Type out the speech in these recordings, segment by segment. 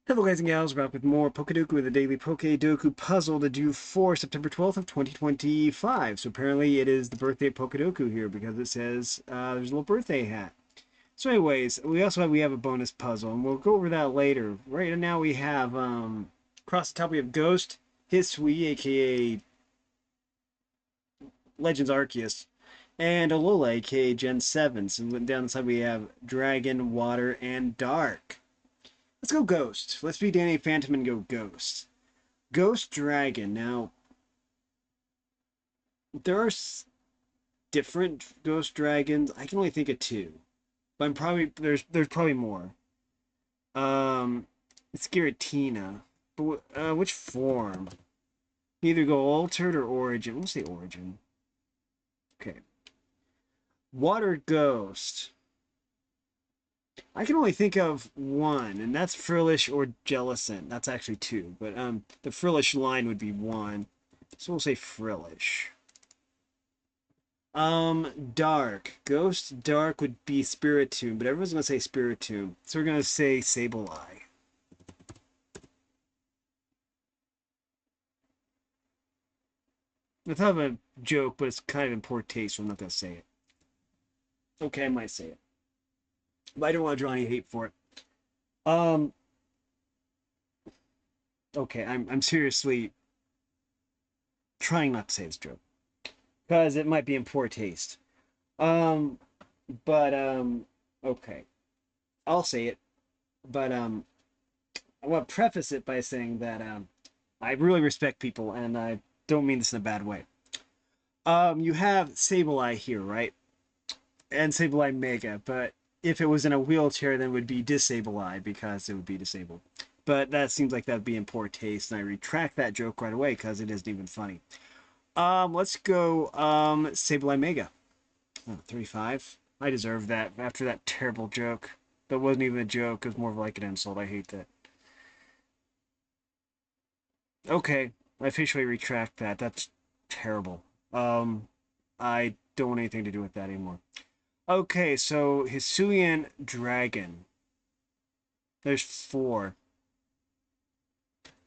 Hello guys and gals, we're back with more Pokedoku with a daily Pokedoku puzzle to do for September 12th of 2025. So apparently it is the birthday of Pokedoku here because it says there's a little birthday hat. So anyways, we have a bonus puzzle and we'll go over that later. Right now we have across the top we have Ghost, Hisui, aka Legends Arceus, and Alola, aka Gen 7. So down the side we have Dragon, Water, and Dark. Let's go Ghost. Let's be Danny Phantom and go Ghost. Ghost Dragon. Now, there are different Ghost Dragons. I can only think of two, but I'm probably there's probably more. It's Giratina, but which form? Either go altered or origin. We'll say origin. Okay. Water Ghost. I can only think of one, and that's Frillish or Jellicent. That's actually two, but the Frillish line would be one. So we'll say Frillish. Dark. Ghost Dark would be Spiritomb, but everyone's gonna say Spiritomb. So we're gonna say Sableye. I thought of a joke, but it's kind of in poor taste, so I'm not gonna say it. Okay, I might say it. But I don't want to draw any hate for it. Um, okay, I'm seriously trying not to say this joke. Because it might be in poor taste. Um, but okay. I'll say it. But I want to preface it by saying that I really respect people, and I don't mean this in a bad way. You have Sableye here, right? And Sableye Mega, but if it was in a wheelchair, then it would be Disableeye because it would be disabled. But that seems like that'd be in poor taste, and I retract that joke right away because it isn't even funny. Let's go Sableye Mega. Oh, 35. I deserve that after that terrible joke. That wasn't even a joke, it was more of like an insult. I hate that. Okay, I officially retract that. That's terrible. Um, I don't want anything to do with that anymore. Okay, so Hisuian Dragon. There's four.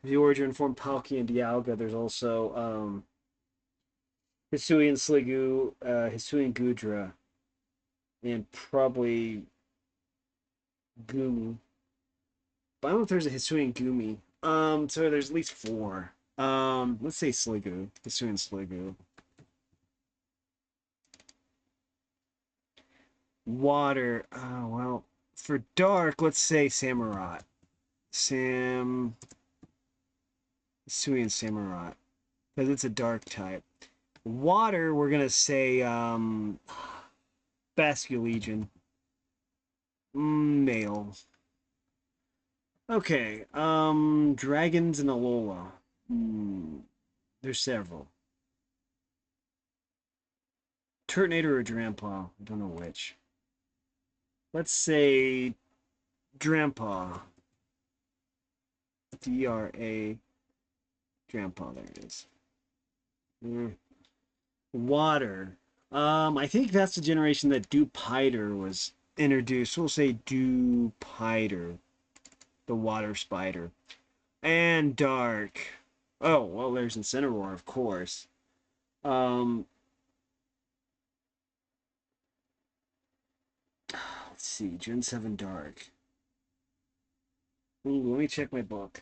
The origin form Palkia and Dialga. There's also Hisuian Sliggoo, Hisuian Gudra, and probably Gumi. But I don't know if there's a Hisuian Gumi. So there's at least four. Let's say Sliggoo. Hisuian Sliggoo. Water. Oh well. For dark, let's say Samurott. Sam Hisuian Samurott. Because it's a dark type. Water, we're gonna say Basculegion. Male. Okay. Dragons and Alola. There's several. Turtonator or Drampa. I don't know which. Let's say Drampa. D-R-A. Drampa, there it is. Water. I think that's the generation that Dewpider was introduced. We'll say Dewpider, the water spider. And dark. Oh, well, there's Incineroar, of course. Um, let's see, Gen 7 Dark. Ooh, let me check my book.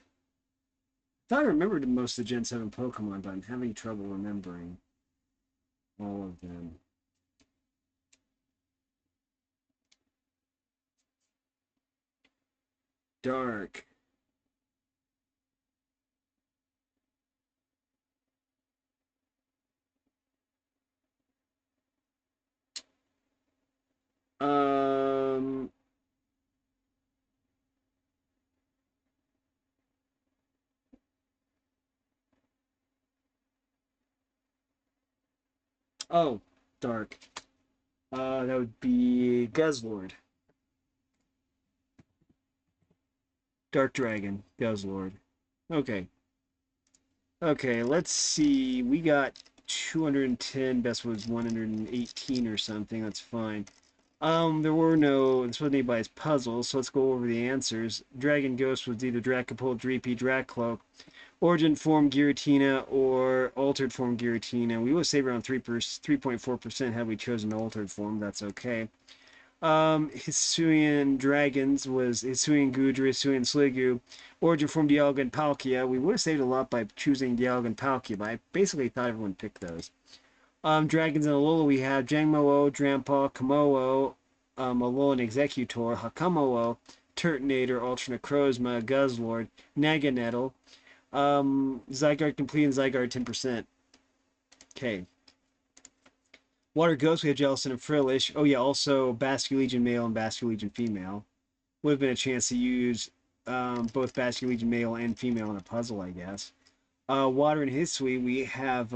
I thought I remembered most of the Gen 7 Pokemon, but I'm having trouble remembering all of them. Dark. Um, oh, Dark. That would be Guzzlord. Dark Dragon, Guzzlord. Okay. Okay, let's see. We got 210, best was 118 or something. That's fine. There were no, this wasn't anybody's puzzle, so let's go over the answers. Dragon Ghost was either Dracopult, Dreepy, Dracloak, Origin Form Giratina, or Altered Form Giratina. We would save around 3.4% had we chosen Altered Form. That's okay. Hisuian Dragons was Hisuian Gudra, Hisuian Sliggoo, Origin Form Dialga and Palkia. We would have saved a lot by choosing Dialga and Palkia, but I basically thought everyone picked those. Dragons in Alola, we have Jangmo-o, Drampa, Komo-o, Alolan Executor, Hakamo-o, Turtonator, Alternate Crozma, Guzzlord, Naganettle, Zygarde Complete and Zygarde 10%. Okay. Water Ghost, we have Jellicent and Frillish. Oh yeah, also Basculegion male and Basculegion female. Would have been a chance to use both Basculegion male and female in a puzzle, I guess. Water and Hisui, we have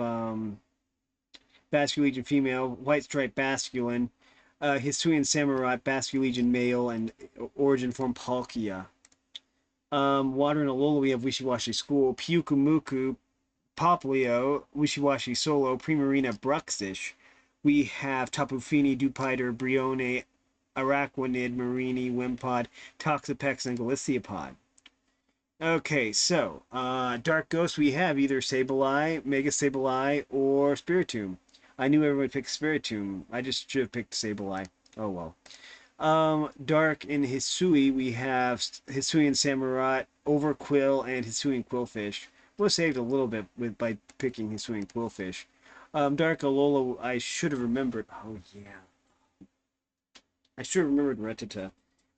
Basculegion female, White Stripe Basculin, Hisuian Samurott, Basculegion male, and Origin Form Palkia. Water and Alola, we have Wishiwashi School, Pyukumuku, Poplio, Wishiwashi Solo, Primarina, Bruxish. We have Tapu Fini, Dupiter, Brione, Araquanid, Marini, Wimpod, Toxapex, and Galiciapod. Okay, so Dark Ghost, we have either Sableye, Mega Sableye, or Spiritomb. I knew everyone picked Spiritomb. I just should have picked Sableye. Oh well. Dark in Hisui, we have Hisuian Samurott, Overquill, and Hisuian Quillfish. We'll saved a little bit by picking Hisuian Quillfish. Dark Alola, I should have remembered. Oh yeah, I should have remembered Rattata.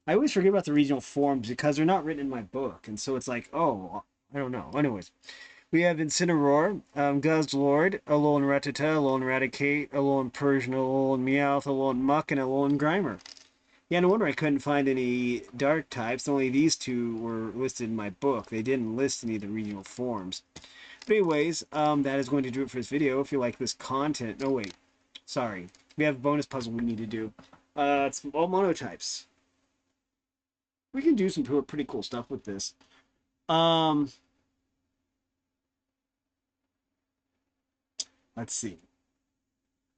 I always forget about the regional forms because they're not written in my book, and so it's like, oh, I don't know. Anyways, we have Incineroar, Guzzlord, Alolan Rattata, Alolan Raticate, Alolan Persian, Alolan Meowth, Alolan Muck, and Alolan Grimer. Yeah, no wonder I couldn't find any dark types. Only these two were listed in my book. They didn't list any of the regional forms. But anyways, that is going to do it for this video. If you like this content, no wait, sorry, we have a bonus puzzle we need to do. It's all monotypes. We can do some pretty cool stuff with this. Let's see.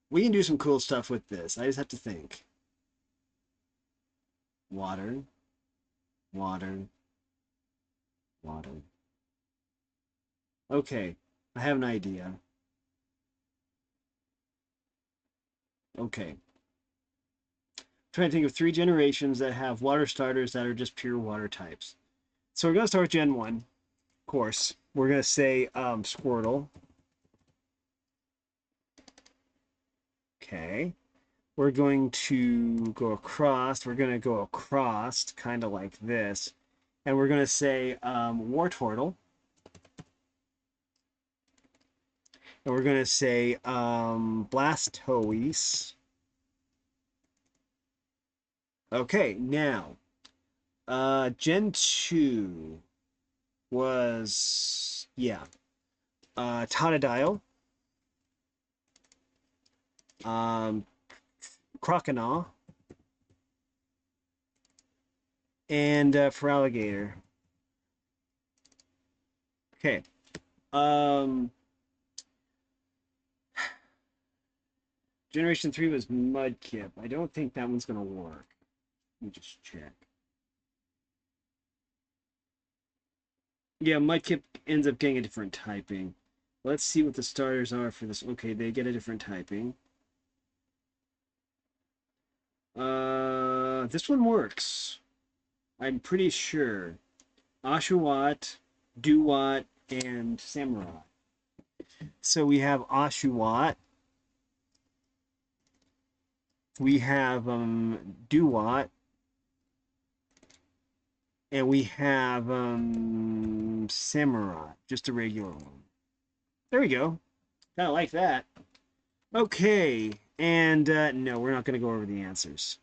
We can do some cool stuff with this. I just have to think. Water, water, water. Okay, I have an idea. Okay. I'm trying to think of 3 generations that have water starters that are just pure water types. So we're going to start with Gen 1, of course. We're going to say Squirtle. Okay. We're going to go across. We're going to go across, kind of like this. And we're going to say Wartortle. And we're going to say Blastoise. Okay, now, Gen 2 was, yeah, Totodile, Croconaw, and Feraligatr. Okay. Generation 3 was Mudkip. I don't think that one's going to work. Let me just check. Yeah, Mudkip ends up getting a different typing. Let's see what the starters are for this. Okay, they get a different typing. This one works. I'm pretty sure. Oshawott, Duwat, and Samurai. So we have Oshawott. We have Duwat. And we have Samurai, just a regular one. There we go. Kind of like that. Okay, and no, we're not going to go over the answers.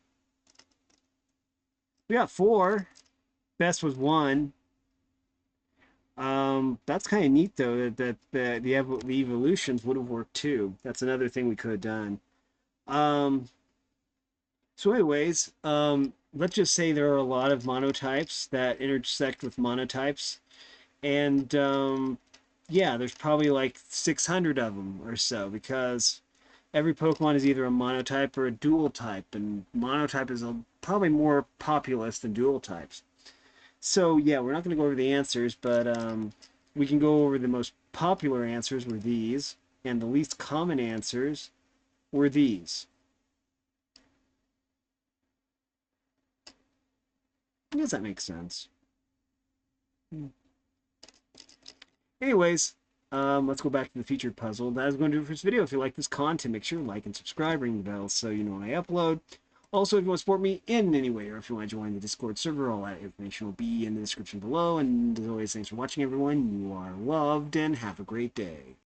We got 4. Best was 1. That's kind of neat though that the evolutions would have worked too. That's another thing we could have done. So anyways, let's just say there are a lot of monotypes that intersect with monotypes, and yeah, there's probably like 600 of them or so because every Pokemon is either a monotype or a dual type, and monotype is probably more populous than dual types. So yeah, we're not going to go over the answers, but we can go over the most popular answers were these, and the least common answers were these. I guess that makes sense. Anyways, let's go back to the featured puzzle. That is going to do it for this video. If you like this content, make sure to like and subscribe, ring the bell so you know when I upload. Also, if you want to support me in any way, or if you want to join the Discord server, all that information will be in the description below. And as always, thanks for watching, everyone. You are loved, and have a great day.